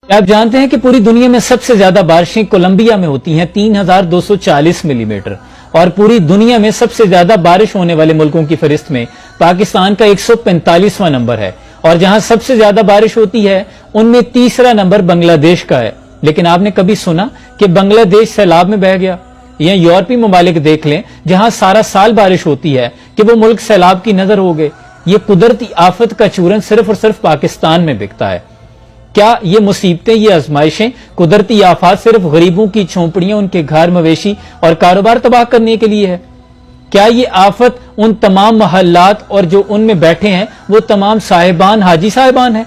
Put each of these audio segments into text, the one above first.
آپ جانتے ہیں کہ پوری دنیا میں سب سے زیادہ بارشیں کولمبیا میں ہوتی ہیں 3240 ملی میٹر، اور پوری دنیا میں سب سے زیادہ بارش ہونے والے ملکوں کی فہرست میں پاکستان کا 145واں نمبر ہے، اور جہاں سب سے زیادہ بارش ہوتی ہے ان میں تیسرا نمبر بنگلہ دیش کا ہے۔ لیکن آپ نے کبھی سنا کہ بنگلہ دیش سیلاب میں بہہ گیا؟ یا یورپی ممالک دیکھ لیں جہاں سارا سال بارش ہوتی ہے کہ وہ ملک سیلاب کی نظر ہو گئے۔ یہ قدرتی آفت کا چورن صرف اور صرف پاکستان میں بکتا ہے۔ کیا یہ مصیبتیں، یہ آزمائشیں، قدرتی آفات صرف غریبوں کی جھونپڑیاں، ان کے گھر مویشی اور کاروبار تباہ کرنے کے لیے ہے؟ کیا یہ آفت ان تمام محلات اور جو ان میں بیٹھے ہیں وہ تمام صاحبان، حاجی صاحبان ہیں؟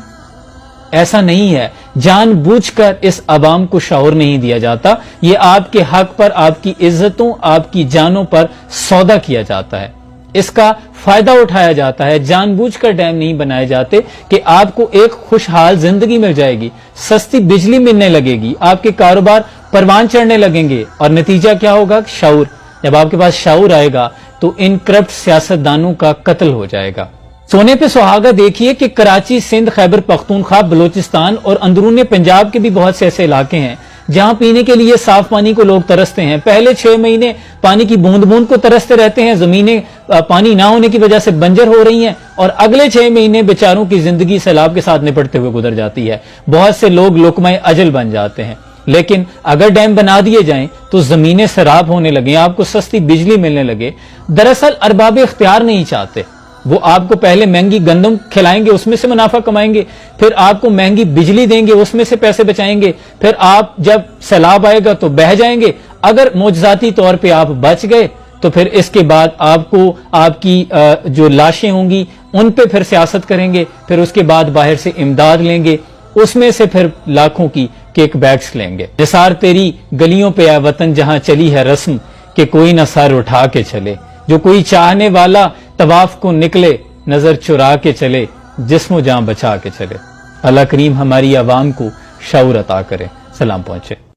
ایسا نہیں ہے۔ جان بوجھ کر اس عوام کو شعور نہیں دیا جاتا، یہ آپ کے حق پر، آپ کی عزتوں، آپ کی جانوں پر سودا کیا جاتا ہے، اس کا فائدہ اٹھایا جاتا ہے۔ جان بوجھ کر ڈیم نہیں بنائے جاتے کہ آپ کو ایک خوشحال زندگی مل جائے گی، سستی بجلی ملنے لگے گی، آپ کے کاروبار پروان چڑھنے لگیں گے، اور نتیجہ کیا ہوگا؟ شعور۔ جب آپ کے پاس شعور آئے گا تو ان کرپٹ سیاستدانوں کا قتل ہو جائے گا۔ سونے پہ سہاگا دیکھیے کہ کراچی، سندھ، خیبر پختونخوا، بلوچستان اور اندرون پنجاب کے بھی بہت سے ایسے علاقے ہیں جہاں پینے کے لیے صاف پانی کو لوگ ترستے ہیں۔ پہلے 6 مہینے پانی کی بوند بوند کو ترستے رہتے ہیں، زمینیں پانی نہ ہونے کی وجہ سے بنجر ہو رہی ہیں، اور اگلے 6 مہینے بیچاروں کی زندگی سیلاب کے ساتھ نپٹتے ہوئے گزر جاتی ہے۔ بہت سے لوگ لقمہ اجل بن جاتے ہیں۔ لیکن اگر ڈیم بنا دیے جائیں تو زمینیں سیراب ہونے لگیں، آپ کو سستی بجلی ملنے لگے۔ دراصل ارباب اختیار نہیں چاہتے، وہ آپ کو پہلے مہنگی گندم کھلائیں گے، اس میں سے منافع کمائیں گے، پھر آپ کو مہنگی بجلی دیں گے، اس میں سے پیسے بچائیں گے، پھر آپ جب سیلاب آئے گا تو بہہ جائیں گے۔ اگر معجزاتی طور پہ آپ بچ گئے تو پھر اس کے بعد آپ کو آپ کی جو لاشیں ہوں گی ان پہ پھر سیاست کریں گے، پھر اس کے بعد باہر سے امداد لیں گے، اس میں سے پھر لاکھوں کی کیک بیکس لیں گے۔ نثار تیری گلیوں پہ اے وطن جہاں چلی ہے رسم کہ کوئی نہ سر اٹھا کے چلے، جو کوئی چاہنے والا طواف کو نکلے نظر چرا کے چلے، جسم و جان بچا کے چلے۔ اللہ کریم ہماری عوام کو شعور عطا کرے۔ سلام پہنچے۔